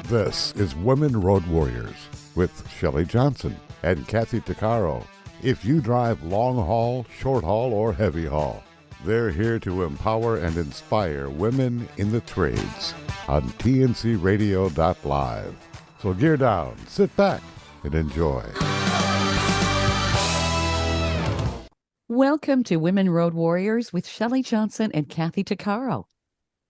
This is Women Road Warriors with Shelley Johnson and Kathy Tuccaro. If you drive long haul, short haul, or heavy haul, they're here to empower and inspire women in the trades on tncradio.live. So gear down, sit back, and enjoy. Welcome to Women Road Warriors with Shelley Johnson and Kathy Tuccaro.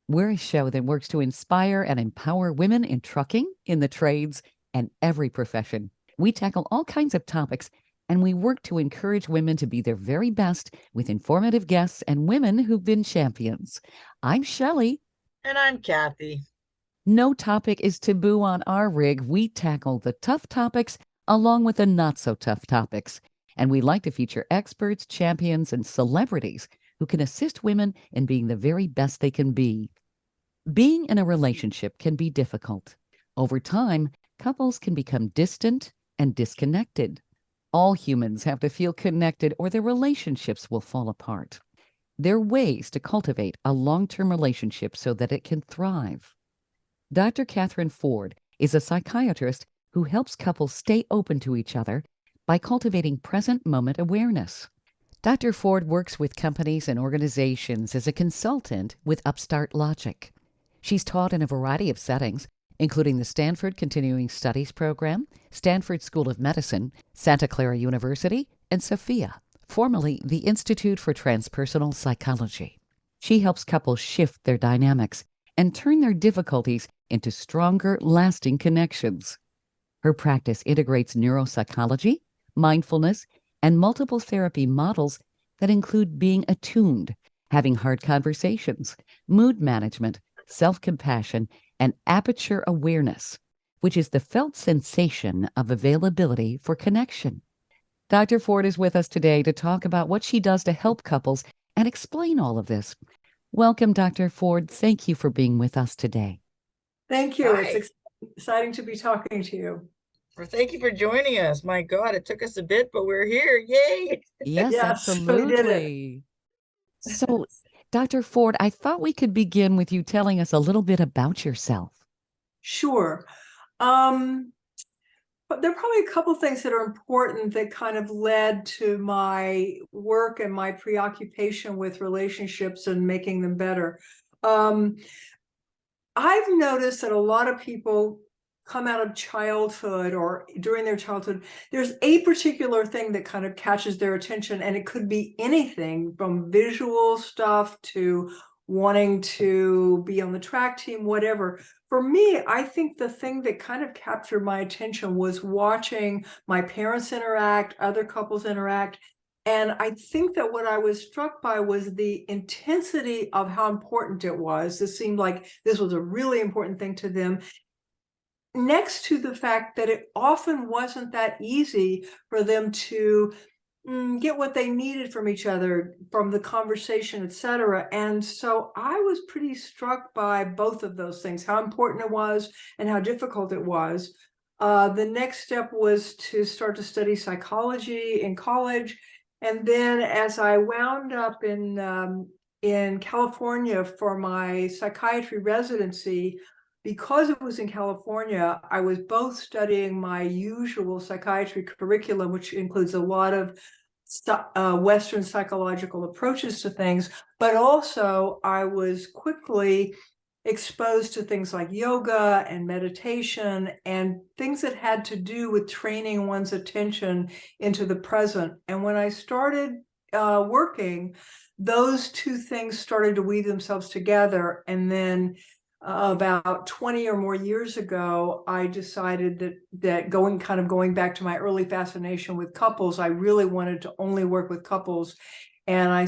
We're a show that works to inspire and empower women in trucking, in the trades, and every profession. We tackle all kinds of topics, and we work to encourage women to be their very best with informative guests and women who've been champions. I'm Shelley. And I'm Kathy. No topic is taboo on our rig. We tackle the tough topics along with the not-so-tough topics. And we like to feature experts, champions, and celebrities who can assist women in being the very best they can be. Being in a relationship can be difficult. Over time, couples can become distant and disconnected. All humans have to feel connected or their relationships will fall apart. There are ways to cultivate a long-term relationship so that it can thrive. Dr. Catherine Ford is a psychiatrist who helps couples stay open to each other by cultivating present moment awareness. Dr. Ford works with companies and organizations as a consultant with Upstart Logic. She's taught in a variety of settings, including the Stanford Continuing Studies Program, Stanford School of Medicine, Santa Clara University, and SOPHIA, formerly the Institute for Transpersonal Psychology. She helps couples shift their dynamics and turn their difficulties into stronger, lasting connections. Her practice integrates neuropsychology, mindfulness, and multiple therapy models that include being attuned, having hard conversations, mood management, self-compassion, and aperture awareness, which is the felt sensation of availability for connection. Dr. Ford is with us today to talk about what she does to help couples and explain all of this. Welcome, Dr. Ford. Thank you for being with us today. Thank you. Hi. It's exciting to be talking to you. Well, thank you for joining us. My God, it took us a bit, but we're here. Yay! Yes, Yes, we did absolutely. So, Dr. Ford, I thought we could begin with you telling us a little bit about yourself. Sure. But there are probably a couple things that are important that kind of led to my work and my preoccupation with relationships and making them better. I've noticed that a lot of people come out of childhood or during their childhood, there's a particular thing that kind of catches their attention, and it could be anything from visual stuff to wanting to be on the track team, whatever. For me, I think the thing that kind of captured my attention was watching my parents interact, other couples interact. And I think that what I was struck by was the intensity of how important it was. This seemed like this was a really important thing to them, next to the fact that it often wasn't that easy for them to get what they needed from each other, from the conversation, etc. And so I was pretty struck by both of those things, how important it was and how difficult it was. The next step was to start to study psychology in college. And then as I wound up in California for my psychiatry residency, because it was in California, I was both studying my usual psychiatry curriculum, which includes a lot of Western psychological approaches to things, but also I was quickly exposed to things like yoga and meditation and things that had to do with training one's attention into the present. And when I started working, those two things started to weave themselves together. And then about 20 or more years ago, I decided that going back to my early fascination with couples, I really wanted to only work with couples. And I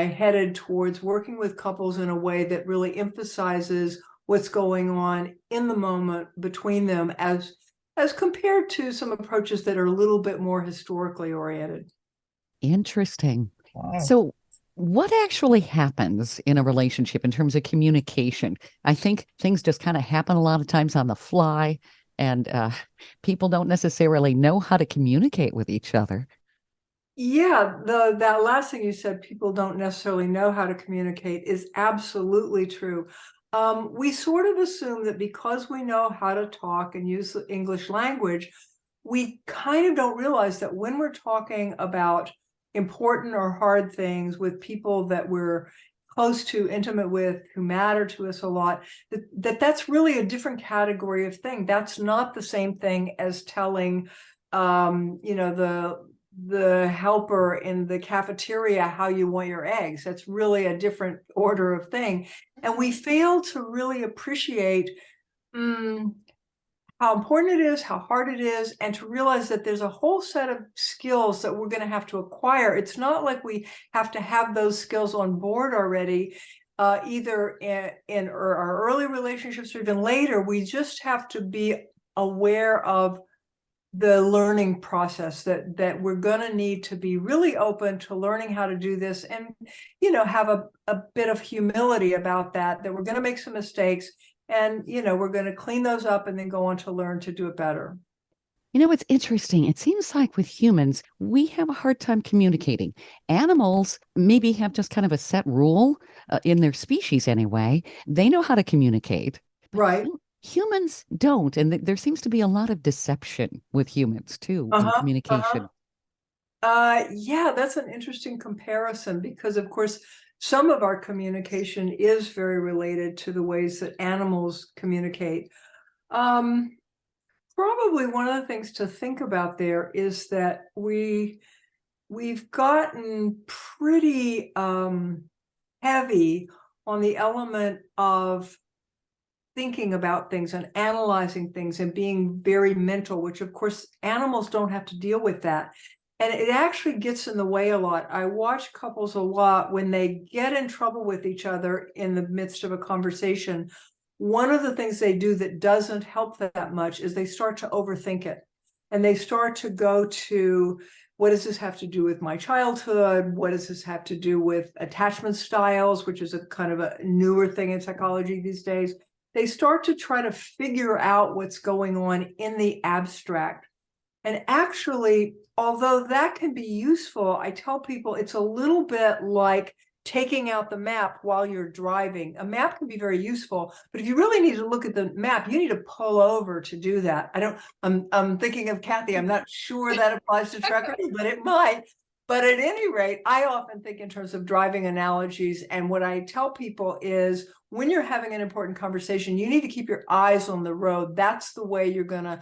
headed towards working with couples in a way that really emphasizes what's going on in the moment between them as compared to some approaches that are a little bit more historically oriented. Interesting. Wow. So, what actually happens in a relationship in terms of communication? I think things just kind of happen a lot of times on the fly, and people don't necessarily know how to communicate with each other. Yeah, that last thing you said, people don't necessarily know how to communicate, is absolutely true. we sort of assume that because we know how to talk and use the English language, we kind of don't realize that when we're talking about important or hard things with people that we're close to, intimate with, who matter to us a lot, that's really a different category of thing. That's not the same thing as telling, the helper in the cafeteria how you want your eggs. That's really a different order of thing. And we fail to really appreciate how important it is, how hard it is, and to realize that there's a whole set of skills that we're going to have to acquire. It's not like we have to have those skills on board already, either in our early relationships or even later. We just have to be aware of the learning process, that we're going to need to be really open to learning how to do this, and have a bit of humility about that we're going to make some mistakes, and we're going to clean those up and then go on to learn to do it better. It's interesting. It seems like with humans, we have a hard time communicating. Animals maybe have just kind of a set rule in their species anyway. They know how to communicate. Right. Humans don't. And there seems to be a lot of deception with humans too in communication. Yeah, that's an interesting comparison, because of course, some of our communication is very related to the ways that animals communicate. Probably one of the things to think about there is that we've gotten pretty heavy on the element of thinking about things and analyzing things and being very mental, which of course animals don't have to deal with that. And it actually gets in the way a lot. I watch couples a lot when they get in trouble with each other in the midst of a conversation. One of the things they do that doesn't help that much is they start to overthink it. And they start to go to, what does this have to do with my childhood? What does this have to do with attachment styles, which is a kind of a newer thing in psychology these days? They start to try to figure out what's going on in the abstract. And actually, although that can be useful, I tell people it's a little bit like taking out the map while you're driving. A map can be very useful, but if you really need to look at the map, you need to pull over to do that. I'm thinking of Kathy. I'm not sure that applies to truckers, but it might. But at any rate, I often think in terms of driving analogies. And what I tell people is, when you're having an important conversation, you need to keep your eyes on the road. That's the way you're going to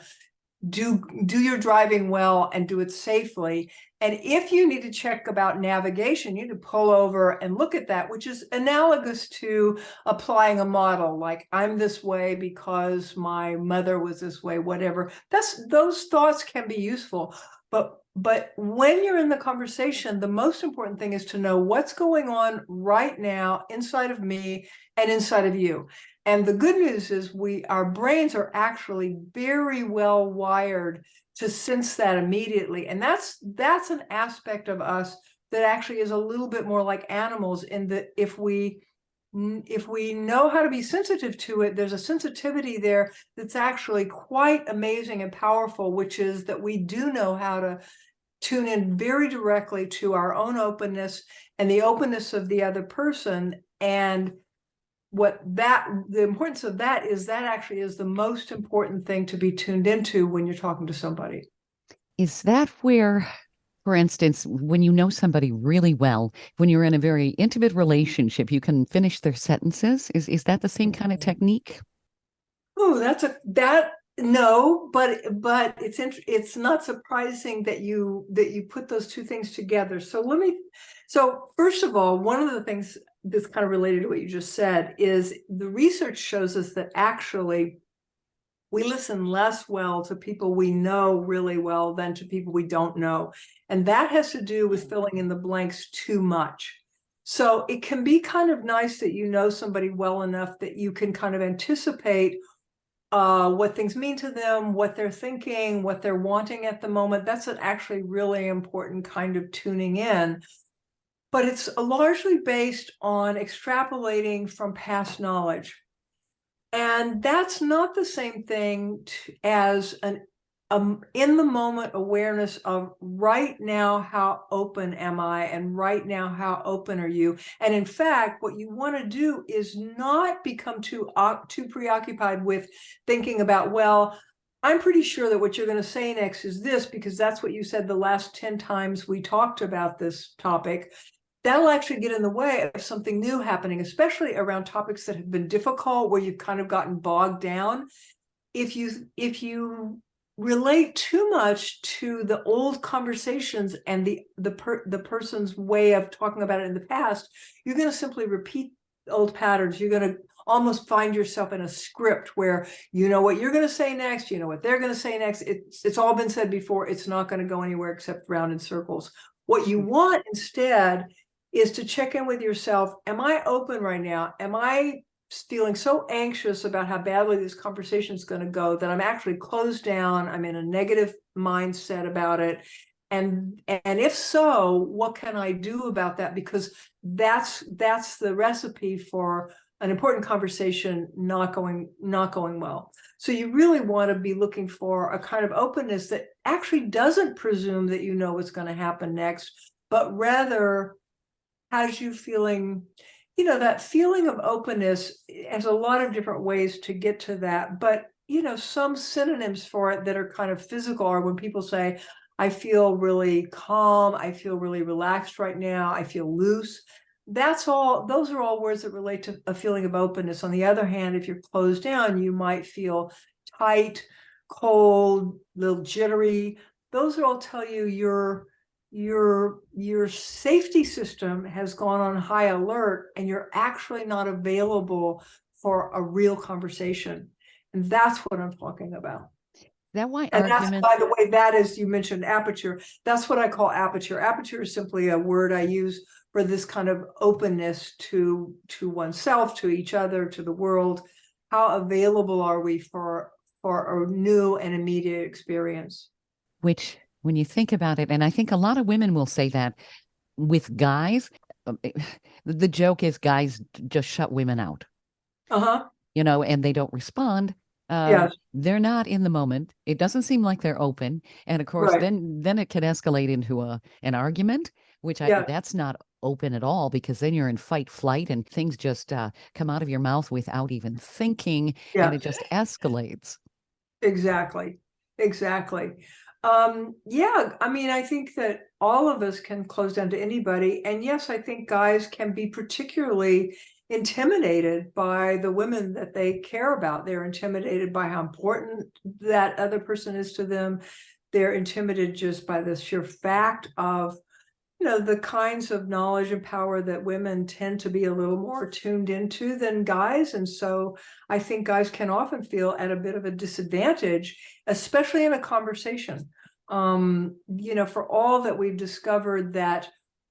do your driving well and do it safely. And if you need to check about navigation, you need to pull over and look at that, which is analogous to applying a model, like I'm this way because my mother was this way, whatever. Those thoughts can be useful. But when you're in the conversation, the most important thing is to know what's going on right now inside of me and inside of you. And the good news is our brains are actually very well wired to sense that immediately. And that's an aspect of us that actually is a little bit more like animals, in that if we know how to be sensitive to it, there's a sensitivity there that's actually quite amazing and powerful, which is that we do know how to tune in very directly to our own openness and the openness of the other person. And the importance of that actually is the most important thing to be tuned into when you're talking to somebody. Is that where, for instance, when you know somebody really well, when you're in a very intimate relationship, you can finish their sentences? Is that the same kind of technique? Oh, no, but it's not surprising that you put those two things together. So first of all, one of the things that's kind of related to what you just said is the research shows us that actually we listen less well to people we know really well than to people we don't know. And that has to do with filling in the blanks too much. So it can be kind of nice that you know somebody well enough that you can kind of anticipate what things mean to them, what they're thinking, what they're wanting at the moment. That's an actually really important kind of tuning in. But it's largely based on extrapolating from past knowledge. And that's not the same thing as in the moment awareness of right now, how open am I? And right now, how open are you? And in fact, what you want to do is not become too preoccupied with thinking about, well, I'm pretty sure that what you're going to say next is this, because that's what you said the last 10 times we talked about this topic. That'll actually get in the way of something new happening, especially around topics that have been difficult, where you've kind of gotten bogged down. If you relate too much to the old conversations and the person's way of talking about it in the past, you're going to simply repeat old patterns. You're going to almost find yourself in a script where you know what you're going to say next, you know what they're going to say next. It's all been said before. It's not going to go anywhere except round in circles. What you want instead is to check in with yourself. Am I open right now? Am I feeling so anxious about how badly this conversation is going to go that I'm actually closed down? I'm in a negative mindset about it. And if so, what can I do about that? Because that's the recipe for an important conversation not going well. So you really want to be looking for a kind of openness that actually doesn't presume that you know what's going to happen next, but rather has you feeling, that feeling of openness has a lot of different ways to get to that. But, some synonyms for it that are kind of physical are when people say, I feel really calm, I feel really relaxed right now, I feel loose. Those are all words that relate to a feeling of openness. On the other hand, if you're closed down, you might feel tight, cold, a little jittery. Those all tell you your safety system has gone on high alert and you're actually not available for a real conversation. And that's what I'm talking about. Is that why And arguments... that's, by the way, that is, you mentioned aperture. That's what I call aperture. Aperture is simply a word I use for this kind of openness to oneself, to each other, to the world. How available are we for a new and immediate experience? Which, when you think about it, and I think a lot of women will say that with guys, the joke is guys just shut women out. And they don't respond. Yes. They're not in the moment. It doesn't seem like they're open. And of course, Right. then it can escalate into an argument, which that's not open at all, because then you're in fight, flight, and things just come out of your mouth without even thinking, and it just escalates. Exactly. I think that all of us can close down to anybody. And yes, I think guys can be particularly intimidated by the women that they care about. They're intimidated by how important that other person is to them. They're intimidated just by the sheer fact of, the kinds of knowledge and power that women tend to be a little more tuned into than guys. And so I think guys can often feel at a bit of a disadvantage, especially in a conversation. For all that we've discovered that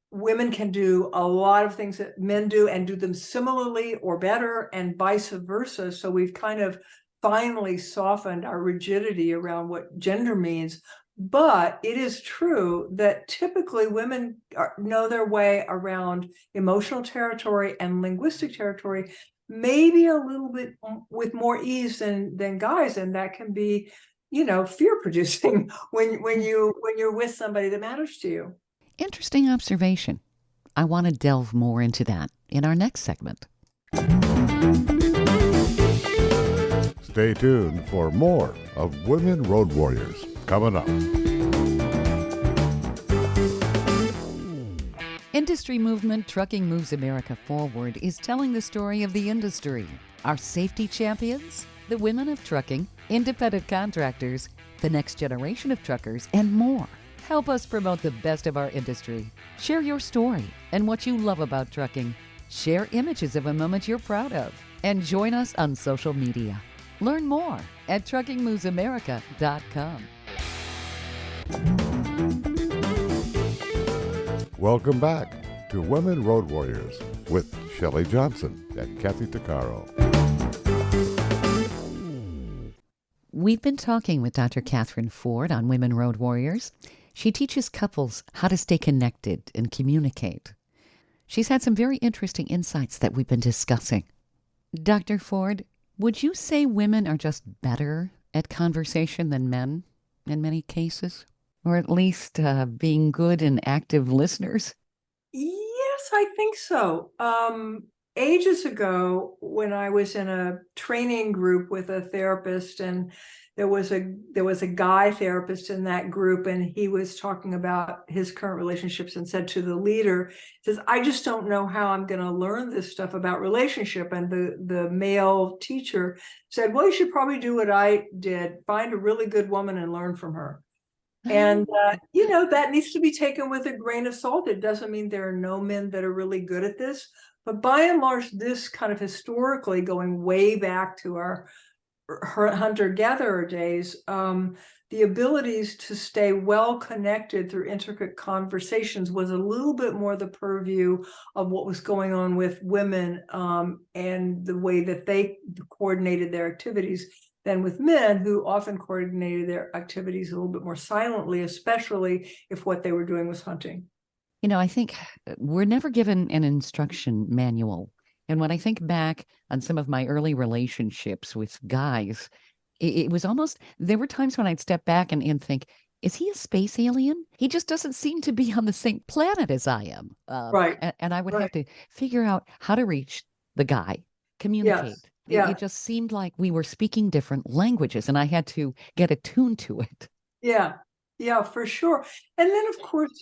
women can do a lot of things that men do and do them similarly or better, and vice versa. So we've kind of finally softened our rigidity around what gender means. But it is true that typically women know their way around emotional territory and linguistic territory, maybe a little bit with more ease than guys, and that can be, fear-producing when you're with somebody that matters to you. Interesting observation. I want to delve more into that in our next segment. Stay tuned for more of Women Road Warriors coming up. Industry movement Trucking Moves America Forward is telling the story of the industry. Our safety champions, the women of trucking, independent contractors, the next generation of truckers, and more. Help us promote the best of our industry. Share your story and what you love about trucking. Share images of a moment you're proud of. And join us on social media. Learn more at truckingmovesamerica.com. Welcome back to Women Road Warriors with Shelley Johnson and Kathy Tuccaro. We've been talking with Dr. Catherine Ford on Women Road Warriors. She teaches couples how to stay connected and communicate. She's had some very interesting insights that we've been discussing. Dr. Ford, would you say women are just better at conversation than men? in many cases, or at least being good and active listeners? Yes, I think so. Ages ago, when I was in a training group with a therapist, and there was a guy therapist in that group, and he was talking about his current relationships and said to the leader, says, "I just don't know how I'm going to learn this stuff about relationship." And the male teacher said, "Well, you should probably do what I did, find a really good woman and learn from her." And, that needs to be taken with a grain of salt. It doesn't mean there are no men that are really good at this. But by and large, this kind of historically going way back to our hunter-gatherer days, the abilities to stay well connected through intricate conversations was a little bit more the purview of what was going on with women, and the way that they coordinated their activities, than with men, who often coordinated their activities a little bit more silently, especially if what they were doing was hunting. I think we're never given an instruction manual. And when I think back on some of my early relationships with guys, it was almost, there were times when I'd step back and think, is he a space alien? He just doesn't seem to be on the same planet as I am. Right. And I would have Right. to figure out how to reach the guy, communicate. Yes. Yeah. It just seemed like we were speaking different languages, and I had to get attuned to it. Yeah. Yeah, for sure. And then, of course,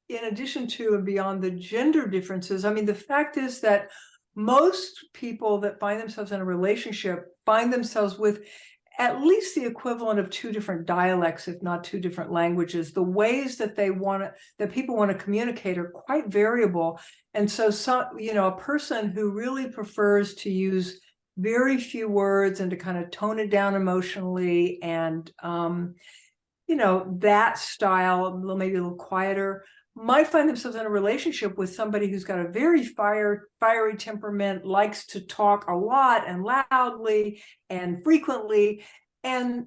in addition to and beyond the gender differences, I mean, the fact is that most people that find themselves in a relationship find themselves with at least the equivalent of two different dialects, if not two different languages. The ways that people want to communicate are quite variable. And so a person who really prefers to use very few words and to kind of tone it down emotionally, and that style, maybe a little quieter, might find themselves in a relationship with somebody who's got a very fiery temperament, likes to talk a lot and loudly and frequently, and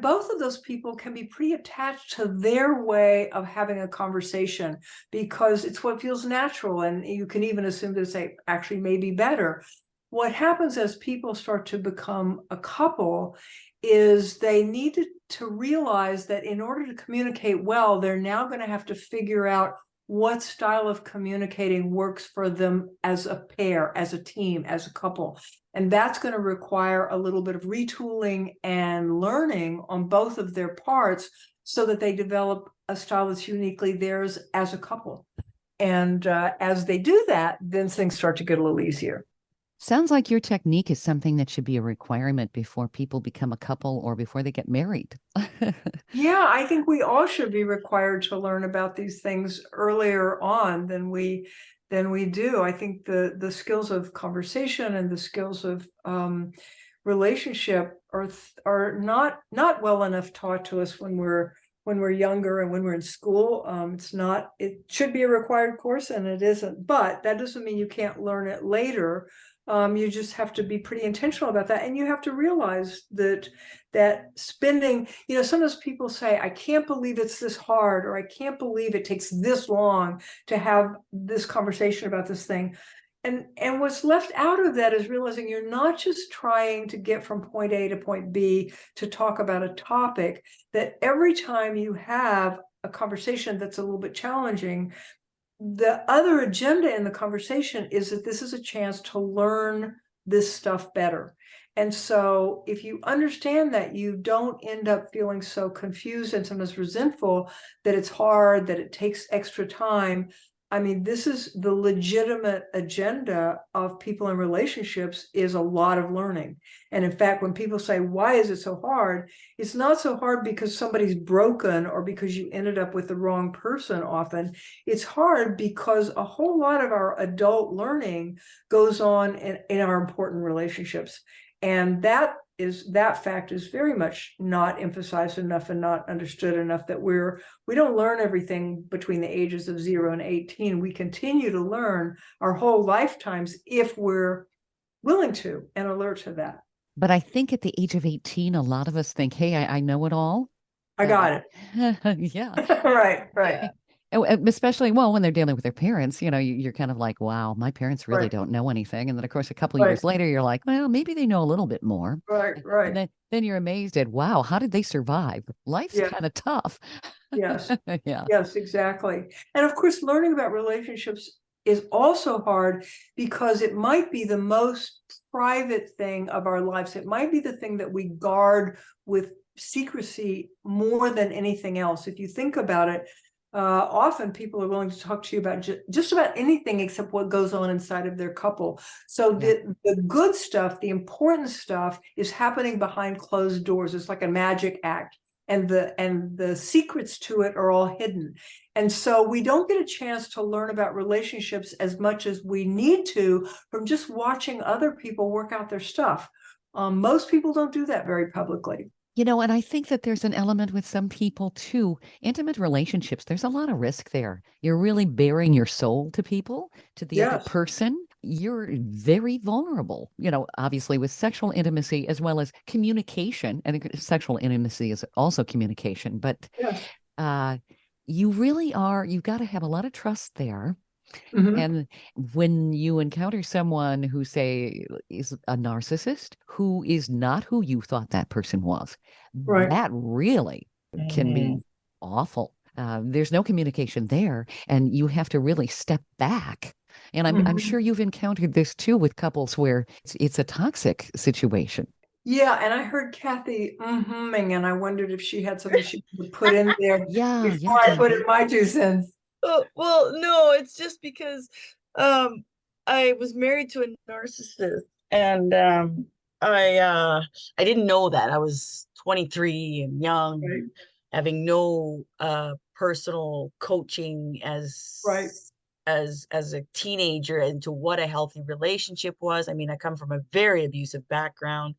both of those people can be pretty attached to their way of having a conversation because it's what feels natural, and you can even assume to say actually maybe better. What happens as people start to become a couple is they need to realize that in order to communicate well, they're now going to have to figure out what style of communicating works for them as a pair, as a team, as a couple. And that's going to require a little bit of retooling and learning on both of their parts so that they develop a style that's uniquely theirs as a couple. And as they do that, then things start to get a little easier. Sounds like your technique is something that should be a requirement before people become a couple or before they get married. Yeah, I think we all should be required to learn about these things earlier on than we do. I think the skills of conversation and the skills of relationship are not well enough taught to us when we're younger and when we're in school. It should be a required course, and it isn't, but that doesn't mean you can't learn it later. You just have to be pretty intentional about that. And you have to realize that spending, sometimes people say, I can't believe it's this hard, or I can't believe it takes this long to have this conversation about this thing. And what's left out of that is realizing you're not just trying to get from point A to point B to talk about a topic, that every time you have a conversation that's a little bit challenging, the other agenda in the conversation is that this is a chance to learn this stuff better. And so if you understand that, you don't end up feeling so confused and sometimes resentful that it's hard, that it takes extra time. I mean, this is the legitimate agenda of people in relationships, is a lot of learning. And in fact, when people say, why is it so hard? It's not so hard because somebody's broken or because you ended up with the wrong person often. It's hard because a whole lot of our adult learning goes on in our important relationships. And that fact is very much not emphasized enough and not understood enough, that we don't learn everything between the ages of 0 and 18. We continue to learn our whole lifetimes if we're willing to and alert to that. But I think at the age of 18, a lot of us think, hey, I know it all. I got it. Yeah. Right. Especially, well, when they're dealing with their parents, you're kind of like, wow, my parents really Right. don't know anything. And then, of course, a couple Right. years later, you're like, well, maybe they know a little bit more. Right, And right. then you're amazed at, wow, how did they survive? Life's Yeah. kind of tough. Yes. Yeah. Yes, exactly. And of course, learning about relationships is also hard because it might be the most private thing of our lives. It might be the thing that we guard with secrecy more than anything else. If you think about it, often people are willing to talk to you about just about anything except what goes on inside of their couple. So Yeah. the good stuff, the important stuff is happening behind closed doors. It's like a magic act. And the secrets to it are all hidden. And so we don't get a chance to learn about relationships as much as we need to from just watching other people work out their stuff. Most people don't do that very publicly. And I think that there's an element with some people too. Intimate relationships, there's a lot of risk there. You're really bearing your soul to people, to the other Yes. person. You're very vulnerable, obviously with sexual intimacy as well as communication. And sexual intimacy is also communication, but Yes. you really are, you've got to have a lot of trust there. Mhm. And when you encounter someone who, say, is a narcissist, who is not who you thought that person was, Right. that really can be awful. There's no communication there, and you have to really step back. And I'm Mhm. sure you've encountered this too with couples where it's a toxic situation. Yeah, and I heard Kathy humming, and I wondered if she had something she could put in there Yeah, before I put in my 2 cents. Oh, well, no, it's just because I was married to a narcissist, and I didn't know that. I was 23 and young, Right. having no personal coaching Right. as a teenager into what a healthy relationship was. I mean, I come from a very abusive background.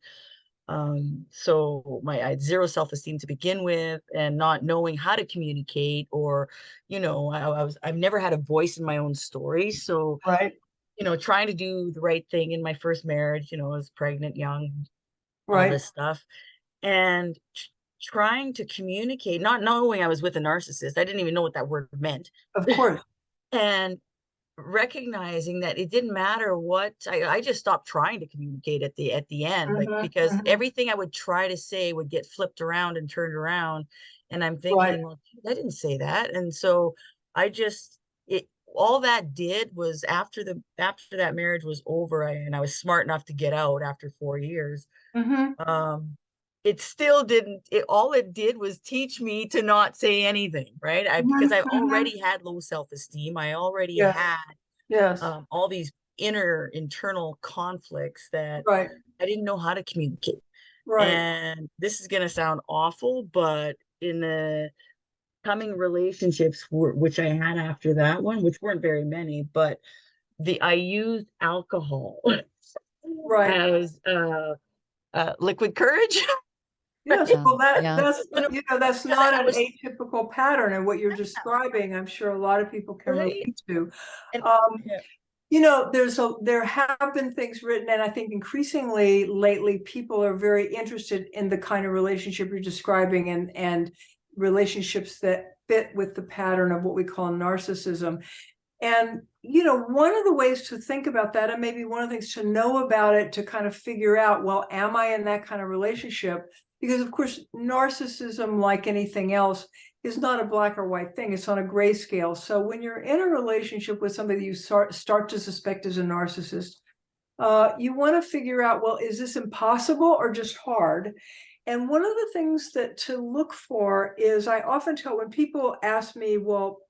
So I had zero self-esteem to begin with, and not knowing how to communicate, or, I've never had a voice in my own story. So, Right. trying to do the right thing in my first marriage, I was pregnant, young, all Right. this stuff, and trying to communicate, not knowing I was with a narcissist. I didn't even know what that word meant. Of course. And recognizing that it didn't matter what I just stopped trying to communicate at the end, like, Mhm. because Mhm. everything I would try to say would get flipped around and turned around. And I'm Right. thinking, well, I didn't say that. And so I just, it, all that did was, after that marriage was over, and I was smart enough to get out after 4 years. Mhm. It still didn't, all it did was teach me to not say anything, right? Because Mhm. I Mhm. already had low self-esteem. I already Yes. had Yes. all these internal conflicts that Right. I didn't know how to communicate. Right. And this is going to sound awful, but in the coming relationships, which I had after that one, which weren't very many, but I used alcohol Right. as liquid courage. Yes. Yeah, Well, yeah. that's that's Because I not an was atypical pattern, and what you're describing, I'm sure a lot of people can right. relate to. And Um, yeah, there have been things written, and I think increasingly lately people are very interested in the kind of relationship you're describing, and relationships that fit with the pattern of what we call narcissism. And one of the ways to think about that, and maybe one of the things to know about it, to kind of figure out, well, am I in that kind of relationship? Because of course, narcissism, like anything else, is not a black or white thing. It's on a gray scale. So when you're in a relationship with somebody that you start to suspect is a narcissist, you want to figure out, well, is this impossible or just hard? And one of the things that to look for is, I often tell, when people ask me, well,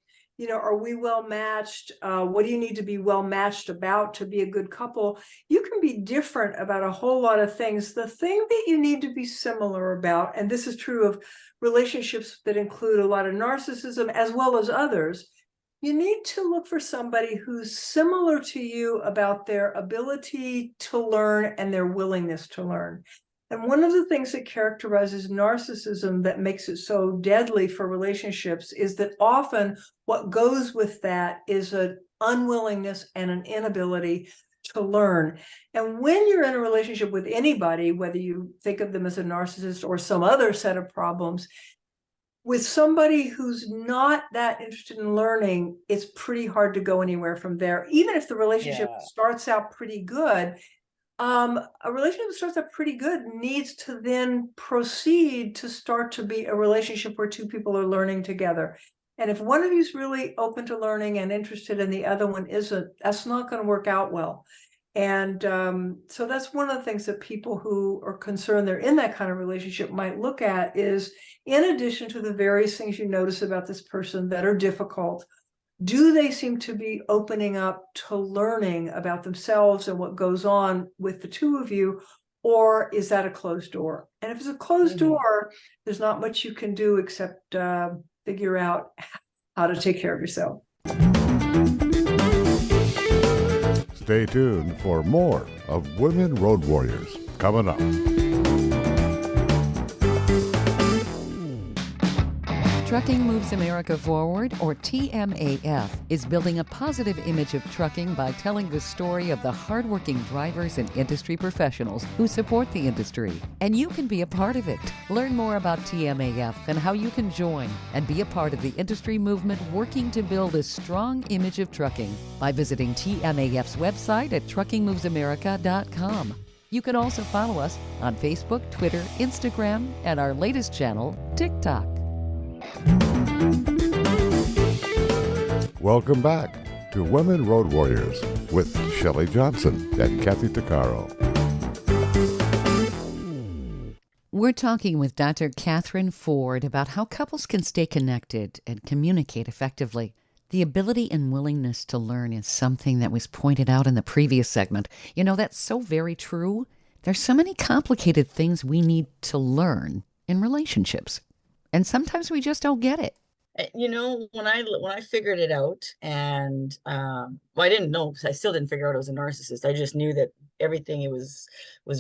are we well matched? What do you need to be well matched about to be a good couple? You can be different about a whole lot of things. The thing that you need to be similar about, and this is true of relationships that include a lot of narcissism as well as others, you need to look for somebody who's similar to you about their ability to learn and their willingness to learn. And one of the things that characterizes narcissism that makes it so deadly for relationships is that often what goes with that is an unwillingness and an inability to learn. And when you're in a relationship with anybody, whether you think of them as a narcissist or some other set of problems, with somebody who's not that interested in learning, it's pretty hard to go anywhere from there. Even if the relationship starts out pretty good, a relationship that starts out pretty good needs to then proceed to start to be a relationship where two people are learning together. And if one of you is really open to learning and interested and the other one isn't, that's not going to work out well. And so that's one of the things that people who are concerned they're in that kind of relationship might look at is, in addition to the various things you notice about this person that are difficult, do they seem to be opening up to learning about themselves and what goes on with the two of you? Or is that a closed door? And if it's a closed door, there's not much you can do except figure out how to take care of yourself. Stay tuned for more of Women Road Warriors coming up. Trucking Moves America Forward, or TMAF, is building a positive image of trucking by telling the story of the hardworking drivers and industry professionals who support the industry. And you can be a part of it. Learn more about TMAF and how you can join and be a part of the industry movement working to build a strong image of trucking by visiting TMAF's website at truckingmovesamerica.com. You can also follow us on Facebook, Twitter, Instagram, and our latest channel, TikTok. Welcome back to Women Road Warriors with Shelley Johnson and Kathy Tuccaro. We're talking with Dr. Catherine Ford about how couples can stay connected and communicate effectively. The ability and willingness to learn is something that was pointed out in the previous segment. You know, that's so very true. There's so many complicated things we need to learn in relationships. And sometimes we just don't get it. You know, when I figured it out, and well, I didn't know, because I still didn't figure out I was a narcissist. I just knew that everything it was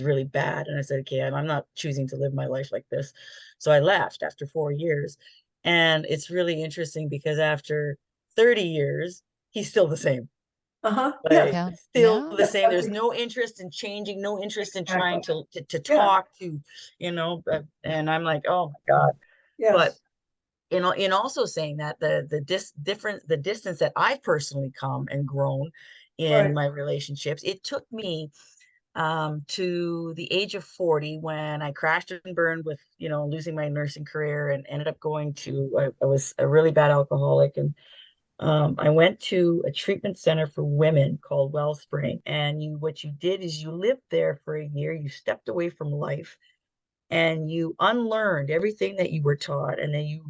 really bad, and I said, okay, I'm not choosing to live my life like this. So I left after 4 years, and it's really interesting because after 30 years, he's still the same. Yeah. Still the same. There's no interest in changing, no interest in trying to talk to, you know. And I'm like, oh my God. Yes. But in also saying that the distance that I've personally come and grown in my relationships, it took me to the age of 40 when I crashed and burned with, you know, losing my nursing career and ended up going to, I was a really bad alcoholic, and I went to a treatment center for women called Wellspring. And what you did is you lived there for a year, you stepped away from life, and you unlearned everything that you were taught, and then you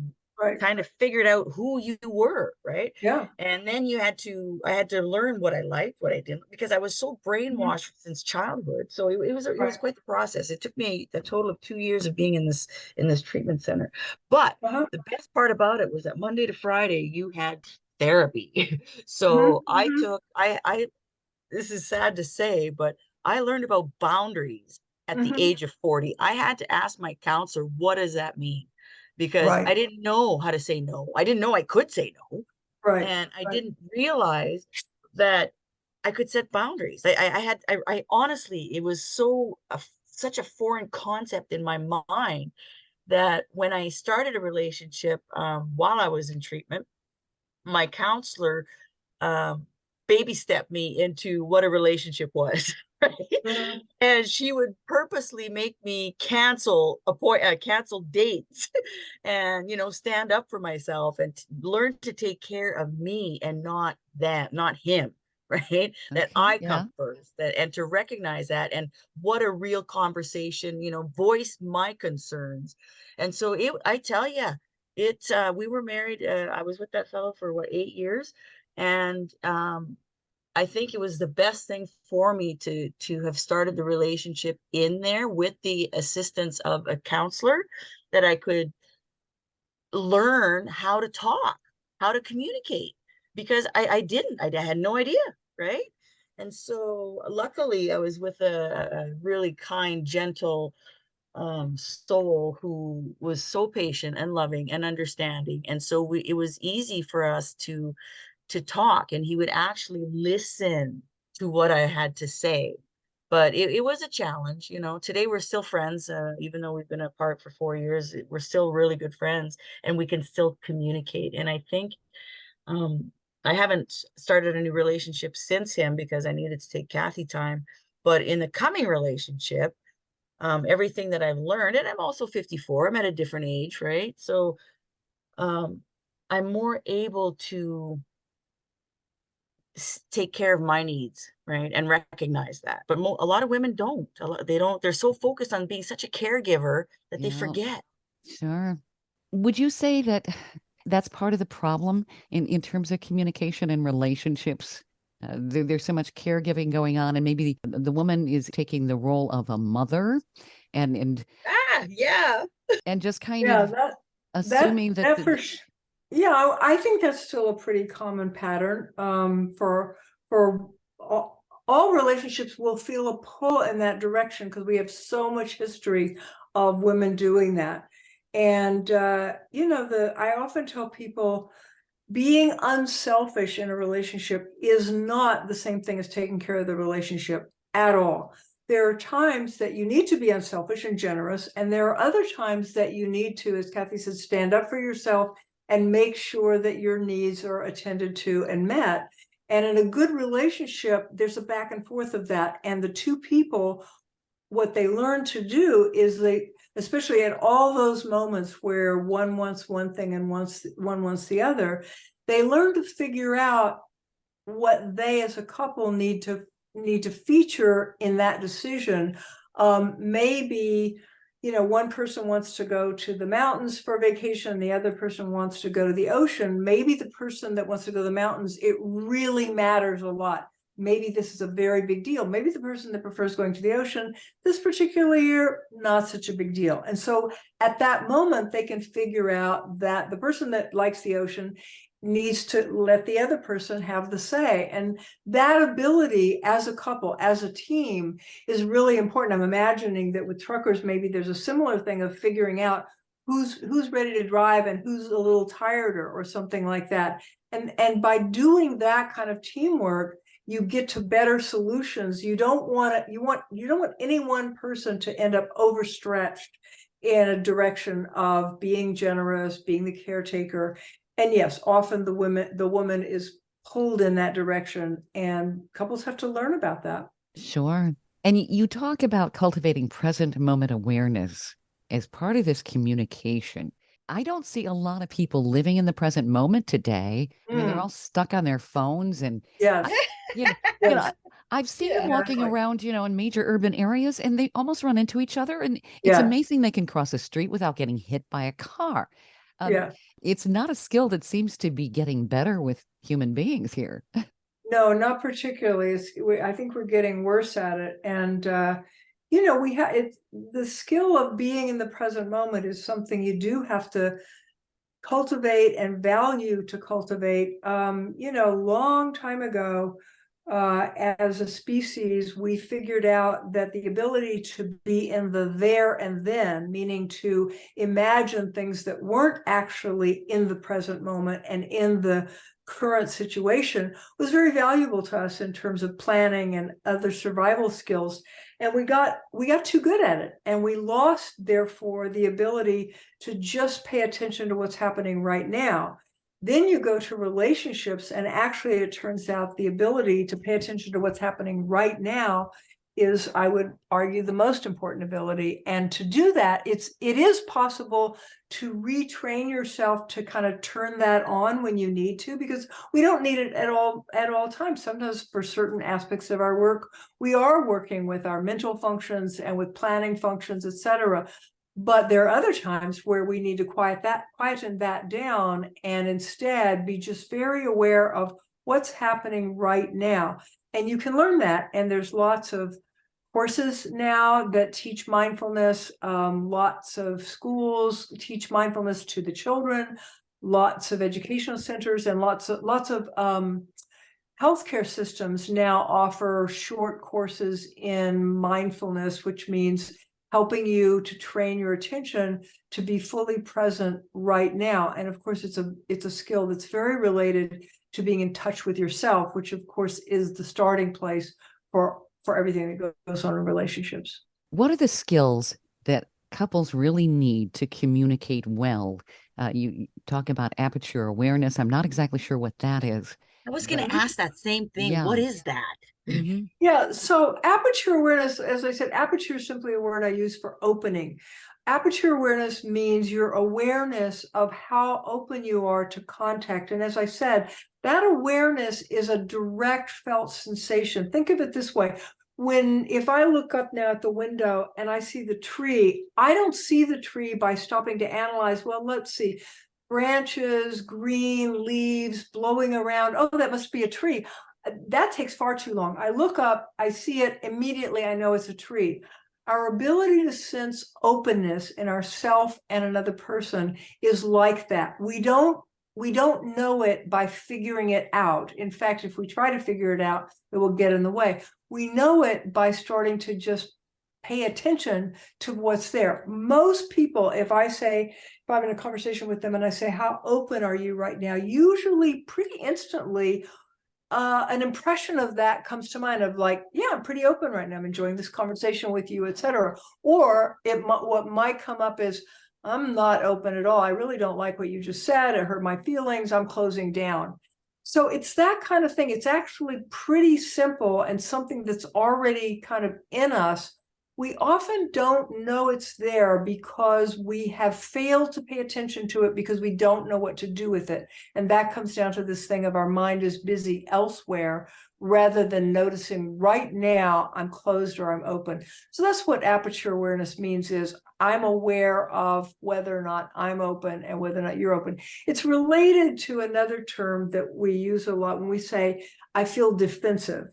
kind of figured out who you were, right? Yeah. And then I had to learn what I liked, what I didn't, because I was so brainwashed since childhood. So it was quite the process. It took me a total of 2 years of being in this treatment center. But the best part about it was that Monday to Friday you had therapy. So I this is sad to say, but I learned about boundaries at the age of 40. I had to ask my counselor, what does that mean? Because I didn't know how to say no. I didn't know I could say no. And I didn't realize that I could set boundaries. I honestly, it was such a foreign concept in my mind that when I started a relationship while I was in treatment, my counselor baby stepped me into what a relationship was. Right? And she would purposely make me cancel dates and, you know, stand up for myself and learn to take care of me and not him. Right. That I come first, and to recognize that, and what a real conversation, you know, voice my concerns. And so I tell you, we were married. I was with that fellow for 8 years. And I think it was the best thing for me to have started the relationship in there with the assistance of a counselor, that I could learn how to talk, how to communicate, because I had no idea, right? And so luckily I was with a really kind, gentle soul who was so patient and loving and understanding. And so it was easy for us to talk, and he would actually listen to what I had to say. But it was a challenge, you know. Today we're still friends, even though we've been apart for 4 years. We're still really good friends, and we can still communicate. And I think um, I haven't started a new relationship since him because I needed to take Kathy time. But in the coming relationship, everything that I've learned, and I'm also 54, I'm at a different age, right? So um, I'm more able to take care of my needs, right? And recognize that. But a lot of women don't. They don't. They're so focused on being such a caregiver that they Yeah, forget. sure. Would you say that that's part of the problem in terms of communication and relationships? There's so much caregiving going on, and maybe the woman is taking the role of a mother, and and Yeah. and just kind Yeah, of that assuming that that for yeah, I think that's still a pretty common pattern. For all relationships will feel a pull in that direction because we have so much history of women doing that. And I often tell people being unselfish in a relationship is not the same thing as taking care of the relationship at all. There are times that you need to be unselfish and generous, and there are other times that you need to, as Kathy said, stand up for yourself and make sure that your needs are attended to and met. And in a good relationship, there's a back and forth of that. And the two people, what they learn to do is especially at all those moments where one wants one thing and one wants the other, they learn to figure out what they as a couple need to feature in that decision. Maybe, one person wants to go to the mountains for vacation, the other person wants to go to the ocean. Maybe the person that wants to go to the mountains, it really matters a lot. Maybe this is a very big deal. Maybe the person that prefers going to the ocean this particular year, not such a big deal. And so at that moment, they can figure out that the person that likes the ocean needs to let the other person have the say. And that ability as a couple, as a team, is really important. I'm imagining that with truckers, maybe there's a similar thing of figuring out who's ready to drive and who's a little tireder or something like that. And by doing that kind of teamwork, you get to better solutions. You don't want any one person to end up overstretched in a direction of being generous, being the caretaker. And yes, often the woman is pulled in that direction, and couples have to learn about that. Sure. And you talk about cultivating present moment awareness as part of this communication. I don't see a lot of people living in the present moment today. I mean, they're all stuck on their phones, and Yes. you know, Yes. I've seen them walking Exactly. around, in major urban areas, and they almost run into each other. And it's Yeah. amazing they can cross a street without getting hit by a car. Um, Yeah. it's not a skill that seems to be getting better with human beings here. No, not particularly. I think we're getting worse at it. And, we have the skill of being in the present moment is something you do have to cultivate and value to cultivate. Long time ago, as a species, we figured out that the ability to be in the there and then, meaning to imagine things that weren't actually in the present moment and in the current situation, was very valuable to us in terms of planning and other survival skills. And we got too good at it, and we lost, therefore, the ability to just pay attention to what's happening right now. Then you go to relationships, and actually it turns out the ability to pay attention to what's happening right now is, I would argue, the most important ability. And to do that, it is possible to retrain yourself to kind of turn that on when you need to, because we don't need it at all times. Sometimes for certain aspects of our work, we are working with our mental functions and with planning functions, etc. But there are other times where we need to quieten that down, and instead be just very aware of what's happening right now. And you can learn that. And there's lots of courses now that teach mindfulness. Lots of schools teach mindfulness to the children. Lots of educational centers and lots of healthcare systems now offer short courses in mindfulness, which means helping you to train your attention to be fully present right now. And of course, it's a skill that's very related to being in touch with yourself, which of course is the starting place for for everything that goes on in relationships. What are the skills that couples really need to communicate well? You talk about aperture awareness. I'm not exactly sure what that is. I was but- going to ask that same thing. Yeah. What is that? Mhm. Yeah, so aperture awareness, as I said, aperture is simply a word I use for opening. Aperture awareness means your awareness of how open you are to contact. And as I said, that awareness is a direct felt sensation. Think of it this way. If I look up now at the window and I see the tree, I don't see the tree by stopping to analyze, well, let's see, branches, green leaves blowing around. Oh, that must be a tree. That takes far too long. I look up, I see it immediately, I know it's a tree. Our ability to sense openness in ourself and another person is like that. We don't know it by figuring it out. In fact, if we try to figure it out, it will get in the way. We know it by starting to just pay attention to what's there. Most people, if I'm in a conversation with them and I say, how open are you right now? Usually pretty instantly, an impression of that comes to mind of like, yeah, I'm pretty open right now. I'm enjoying this conversation with you, etc. Or what might come up is, I'm not open at all. I really don't like what you just said. It hurt my feelings. I'm closing down. So it's that kind of thing. It's actually pretty simple and something that's already kind of in us. We often don't know it's there because we have failed to pay attention to it because we don't know what to do with it. And that comes down to this thing of our mind is busy elsewhere rather than noticing right now I'm closed or I'm open. So that's what aperture awareness means, is I'm aware of whether or not I'm open and whether or not you're open. It's related to another term that we use a lot when we say, I feel defensive.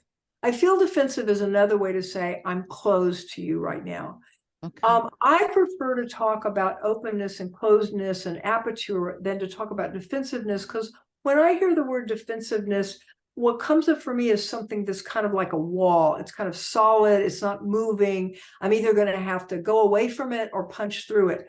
I feel defensive is another way to say I'm closed to you right now. Okay. I prefer to talk about openness and closedness and aperture than to talk about defensiveness, because when I hear the word defensiveness, what comes up for me is something that's kind of like a wall. It's kind of solid. It's not moving. I'm either going to have to go away from it or punch through it.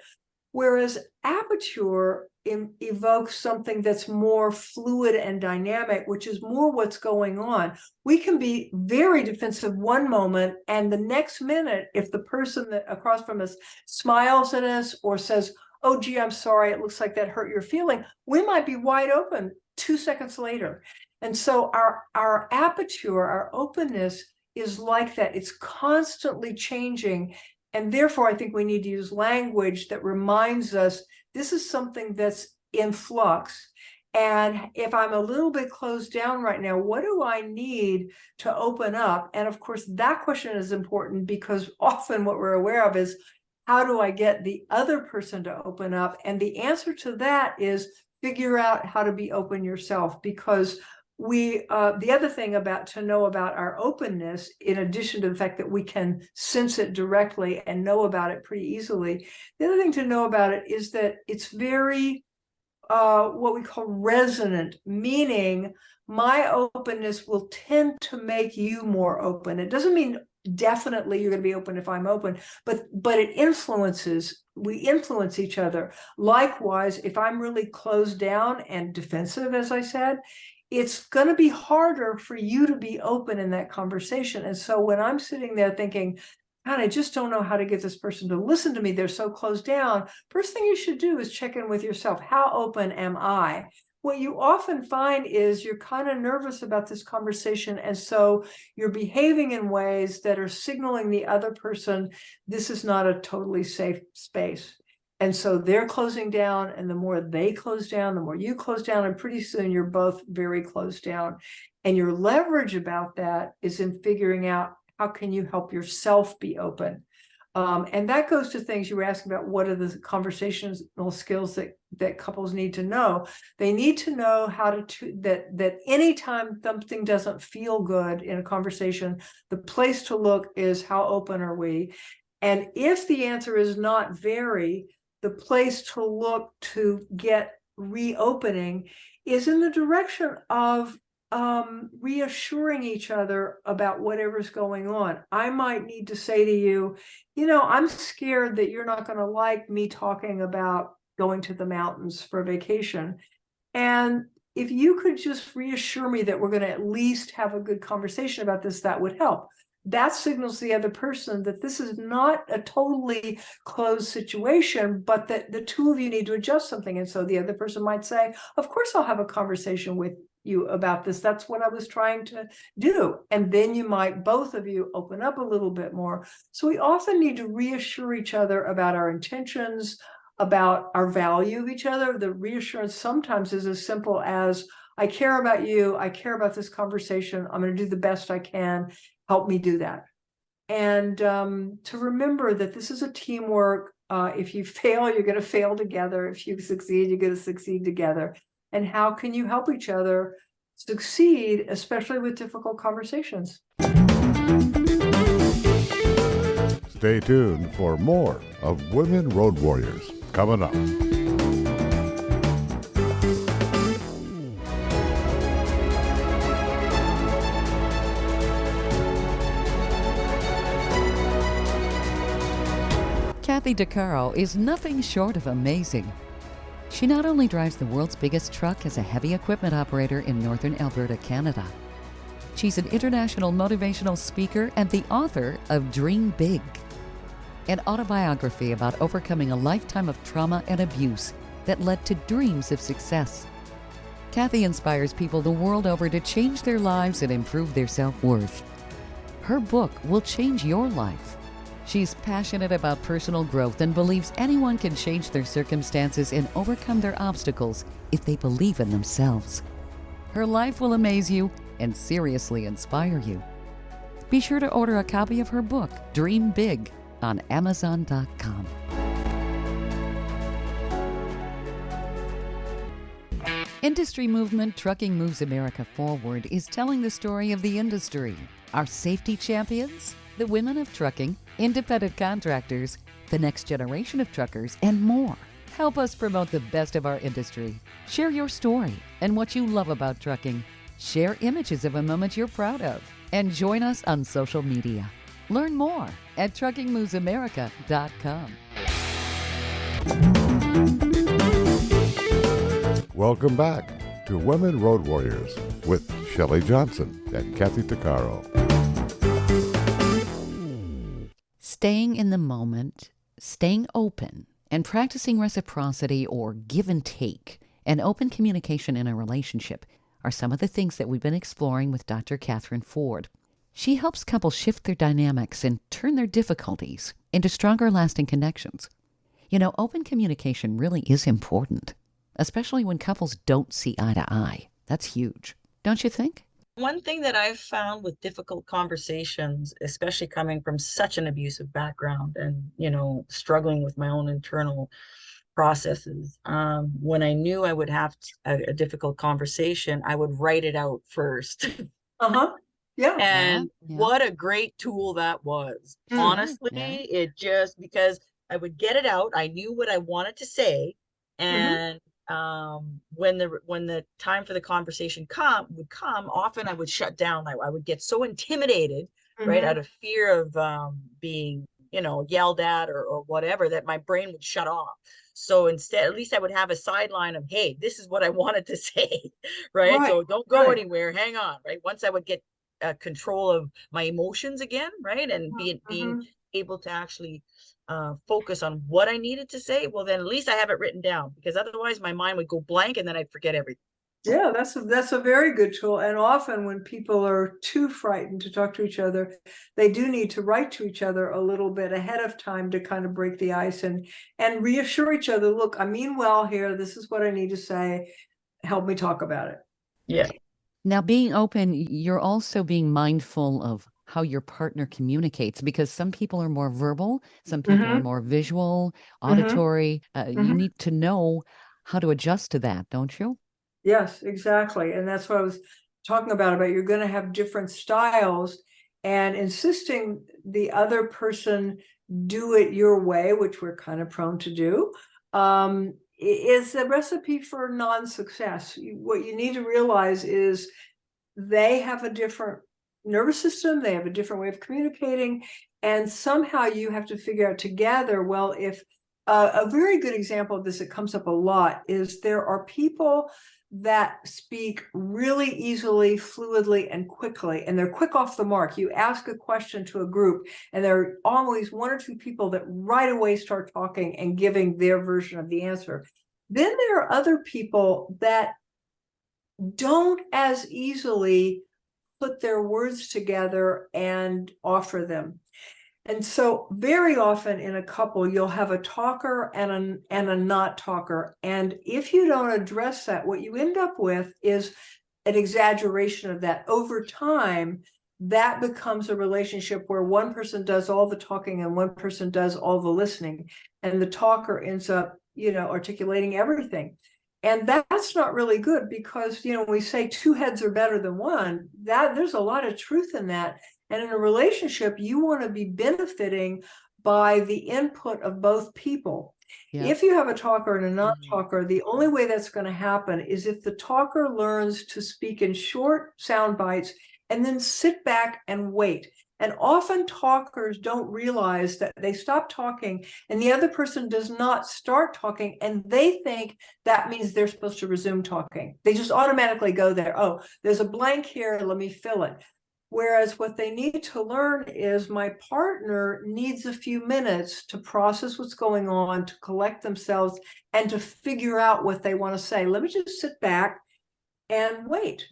Whereas aperture evokes something that's more fluid and dynamic, which is more what's going on. We can be very defensive one moment, and the next minute, if the person that across from us smiles at us or says, oh, gee, I'm sorry, it looks like that hurt your feeling, we might be wide open 2 seconds later. And so our aperture, our openness is like that. It's constantly changing. And therefore, I think we need to use language that reminds us this is something that's in flux. And if I'm a little bit closed down right now, what do I need to open up? And of course, that question is important because often what we're aware of is, how do I get the other person to open up? And the answer to that is figure out how to be open yourself, because the other thing to know about our openness, in addition to the fact that we can sense it directly and know about it pretty easily, the other thing to know about it is that it's very what we call resonant, meaning my openness will tend to make you more open. It doesn't mean definitely you're going to be open if I'm open, but we influence each other. Likewise, if I'm really closed down and defensive, as I said, it's going to be harder for you to be open in that conversation. And so when I'm sitting there thinking, God, I just don't know how to get this person to listen to me, they're so closed down, first thing you should do is check in with yourself. How open am I? What you often find is you're kind of nervous about this conversation. And so you're behaving in ways that are signaling the other person, this is not a totally safe space. And so they're closing down, and the more they close down, the more you close down, and pretty soon you're both very closed down. And your leverage about that is in figuring out, how can you help yourself be open? And that goes to things you were asking about, what are the conversational skills that couples need to know? They need to know how that anytime something doesn't feel good in a conversation, the place to look is, how open are we? And if the answer is not very, the place to look to get reopening is in the direction of reassuring each other about whatever's going on. I might need to say to you, I'm scared that you're not going to like me talking about going to the mountains for vacation. And if you could just reassure me that we're going to at least have a good conversation about this, that would help. that signals the other person that this is not a totally closed situation, but that the two of you need to adjust something. And so the other person might say, of course, I'll have a conversation with you about this. That's what I was trying to do. And then you might, both of you, open up a little bit more. So we often need to reassure each other about our intentions, about our value of each other. The reassurance sometimes is as simple as, I care about you. I care about this conversation. I'm going to do the best I can. Help me do that. And to remember that this is a teamwork. If you fail, you're going to fail together. If you succeed, you're going to succeed together. And how can you help each other succeed, especially with difficult conversations? Stay tuned for more of Women Road Warriors coming up. Kathy Tuccaro is nothing short of amazing. She not only drives the world's biggest truck as a heavy equipment operator in northern Alberta, Canada. She's an international motivational speaker and the author of Dream Big, an autobiography about overcoming a lifetime of trauma and abuse that led to dreams of success. Kathy inspires people the world over to change their lives and improve their self-worth. Her book will change your life. She's passionate about personal growth and believes anyone can change their circumstances and overcome their obstacles if they believe in themselves. Her life will amaze you and seriously inspire you. Be sure to order a copy of her book, Dream Big, on Amazon.com. Industry movement Trucking Moves America Forward is telling the story of the industry, our safety champions, the women of trucking, independent contractors, the next generation of truckers, and more. Help us promote the best of our industry. Share your story and what you love about trucking. Share images of a moment you're proud of. And join us on social media. Learn more at truckingmovesamerica.com. Welcome back to Women Road Warriors with Shelley Johnson and Kathy Tuccaro. Staying in the moment, staying open, and practicing reciprocity or give and take, and open communication in a relationship are some of the things that we've been exploring with Dr. Catherine Ford. She helps couples shift their dynamics and turn their difficulties into stronger, lasting connections. You know, open communication really is important, especially when couples don't see eye to eye. That's huge, don't you think? One thing that I've found with difficult conversations, especially coming from such an abusive background and, struggling with my own internal processes, when I knew I would have a difficult conversation, I would write it out first. Yeah. And what a great tool that was. Honestly, it just, because I would get it out, I knew what I wanted to say, and when the time for the conversation would come, often I would shut down. I would get so intimidated, right, out of fear of being, yelled at or whatever, that my brain would shut off. So instead, at least I would have a sideline of, hey, this is what I wanted to say, right? So don't go anywhere, hang on, right? Once I would get control of my emotions again, right, and being able to actually focus on what I needed to say, well, then at least I have it written down, because otherwise my mind would go blank and then I'd forget everything. Yeah, that's a very good tool. And often when people are too frightened to talk to each other, they do need to write to each other a little bit ahead of time to kind of break the ice and reassure each other, look, I mean well here, this is what I need to say, help me talk about it. Yeah. Now, being open, you're also being mindful of how your partner communicates, because some people are more verbal, some people are more visual, auditory. You need to know how to adjust to that, don't you? Yes, exactly. And that's what I was talking about you're going to have different styles, and insisting the other person do it your way, which we're kind of prone to do, is a recipe for non-success. What you need to realize is they have a different nervous system, they have a different way of communicating, and somehow you have to figure out together, well, if a very good example of this that comes up a lot is there are people that speak really easily, fluidly, and quickly, and they're quick off the mark. You ask a question to a group, and there are always one or two people that right away start talking and giving their version of the answer. Then there are other people that don't as easily put their words together and offer them. And so very often in a couple, you'll have a talker and a not talker. And if you don't address that, what you end up with is an exaggeration of that. Over time, that becomes a relationship where one person does all the talking and one person does all the listening. And the talker ends up, articulating everything. And that's not really good because, when we say two heads are better than one, that there's a lot of truth in that. And in a relationship, you want to be benefiting by the input of both people. Yeah. If you have a talker and a non-talker, the only way that's going to happen is if the talker learns to speak in short sound bites and then sit back and wait. And often talkers don't realize that they stop talking and the other person does not start talking, and they think that means they're supposed to resume talking. They just automatically go there. Oh, there's a blank here, let me fill it. Whereas what they need to learn is my partner needs a few minutes to process what's going on, to collect themselves, and to figure out what they want to say. Let me just sit back and wait.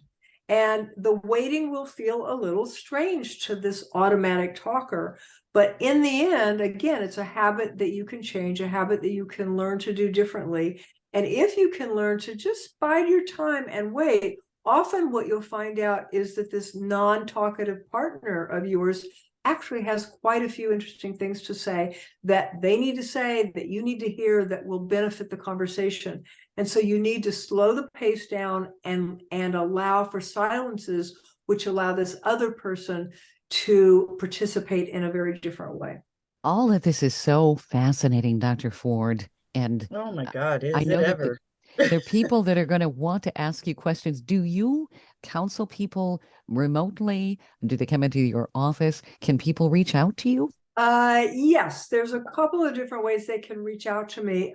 And the waiting will feel a little strange to this automatic talker. But in the end, again, it's a habit that you can change, a habit that you can learn to do differently. And if you can learn to just bide your time and wait, often what you'll find out is that this non-talkative partner of yours actually has quite a few interesting things to say that they need to say, that you need to hear, that will benefit the conversation. And so you need to slow the pace down and allow for silences, which allow this other person to participate in a very different way. All of this is so fascinating, Dr. Ford. And oh my God, is I know it that ever? there are people that are going to want to ask you questions. Do you counsel people remotely? Do they come into your office? Can people reach out to you? Yes, there's a couple of different ways they can reach out to me.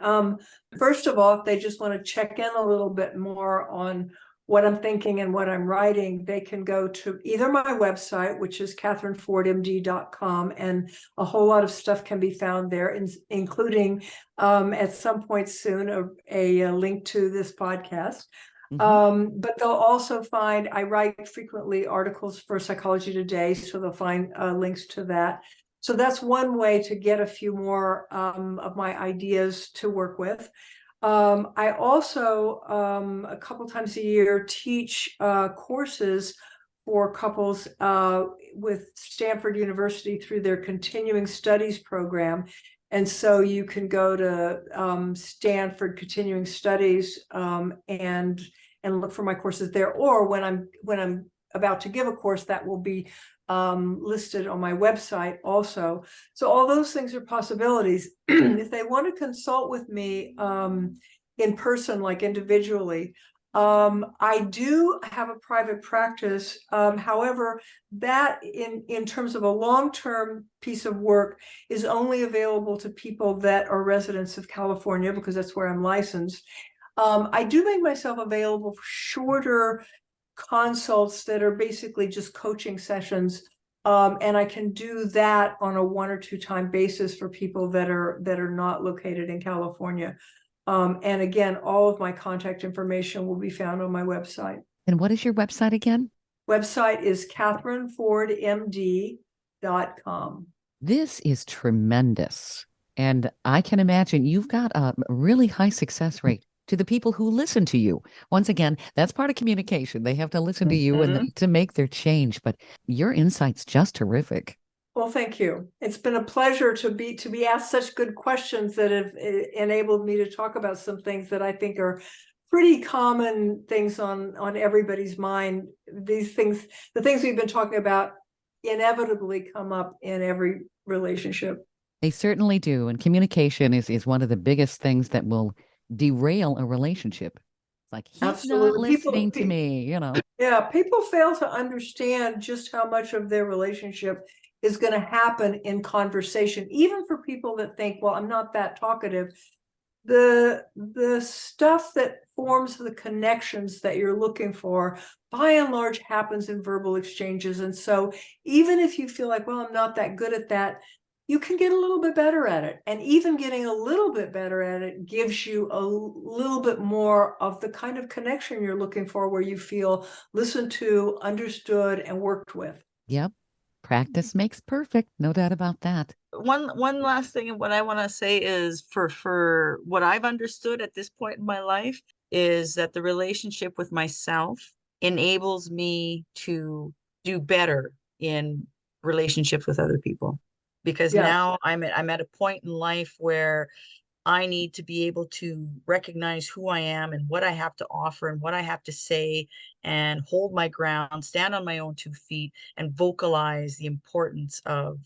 First of all, if they just want to check in a little bit more on what I'm thinking and what I'm writing, they can go to either my website, which is KatherineFordMD.com, and a whole lot of stuff can be found there, including at some point soon a link to this podcast. But they'll also find, I write frequently articles for Psychology Today, so they'll find links to that. So that's one way to get a few more of my ideas to work with. I also, a couple times a year, teach courses for couples with Stanford University through their continuing studies program. And so you can go to Stanford Continuing Studies and look for my courses there. Or when I'm about to give a course, that will be listed on my website also. So all those things are possibilities. If they want to consult with me in person, like individually, I do have a private practice. However, that in terms of a long-term piece of work is only available to people that are residents of California, because that's where I'm licensed. I do make myself available for shorter consults that are basically just coaching sessions. And I can do that on a 1 or 2 time basis for people that are not located in California. And again, all of my contact information will be found on my website. And what is your website again? Website is KatherineFordMD.com. This is tremendous. And I can imagine you've got a really high success rate to the people who listen to you. Once again, that's part of communication. They have to listen to you and to make their change. But your insight's just terrific. Well, thank you. It's been a pleasure to be asked such good questions that have enabled me to talk about some things that I think are pretty common things on everybody's mind. These things, the things we've been talking about, inevitably come up in every relationship. They certainly do. And communication is one of the biggest things that will derail a relationship. It's like, he's Absolutely. Not listening to me, Yeah, people fail to understand just how much of their relationship is going to happen in conversation, even for people that think, well, I'm not that talkative. the stuff that forms the connections that you're looking for, by and large, happens in verbal exchanges. And so even if you feel like, well, I'm not that good at that, you can get a little bit better at it. And even getting a little bit better at it gives you a little bit more of the kind of connection you're looking for, where you feel listened to, understood, and worked with. Yep. Practice makes perfect. No doubt about that. One last thing, and what I want to say is, for what I've understood at this point in my life, is that the relationship with myself enables me to do better in relationships with other people, because Yes. now I'm at a point in life where I need to be able to recognize who I am and what I have to offer and what I have to say, and hold my ground, stand on my own 2 feet, and vocalize the importance of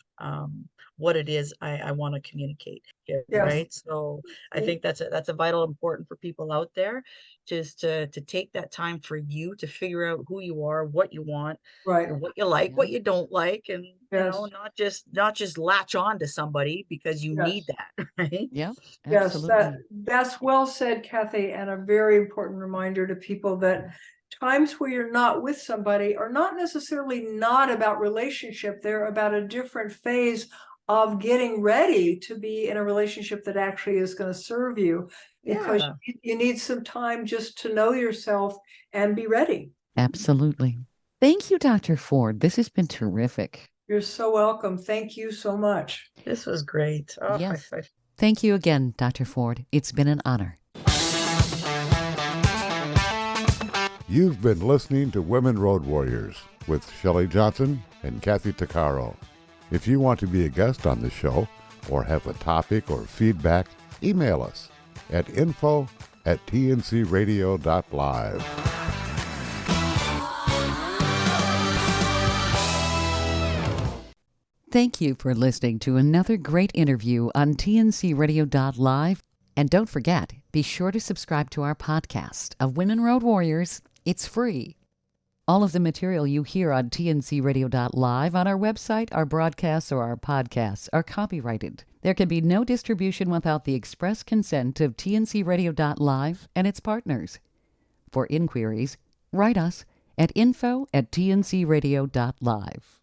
what it is I want to communicate here, Yes. right? So I think that's a vital important for people out there, just to take that time for you to figure out who you are, what you want, Right. what you like, Yeah. what you don't like, and Yes. not just latch on to somebody because you Yes. need that, right? Yep. Yes, Absolutely. that's well said, Kathy, and a very important reminder to people that times where you're not with somebody are not necessarily not about relationship. They're about a different phase of getting ready to be in a relationship that actually is going to serve you, because Yeah. you need some time just to know yourself and be ready. Absolutely. Thank you, Dr. Ford. This has been terrific. You're so welcome. Thank you so much. This was great. Oh, Yes. Thank you again, Dr. Ford. It's been an honor. You've been listening to Women Road Warriors with Shelley Johnson and Kathy Tuccaro. If you want to be a guest on the show or have a topic or feedback, email us at info@tncradio.live. Thank you for listening to another great interview on tncradio.live. And don't forget, be sure to subscribe to our podcast of Women Road Warriors. It's free. All of the material you hear on tncradio.live, on our website, our broadcasts, or our podcasts are copyrighted. There can be no distribution without the express consent of tncradio.live and its partners. For inquiries, write us at info@tncradio.live.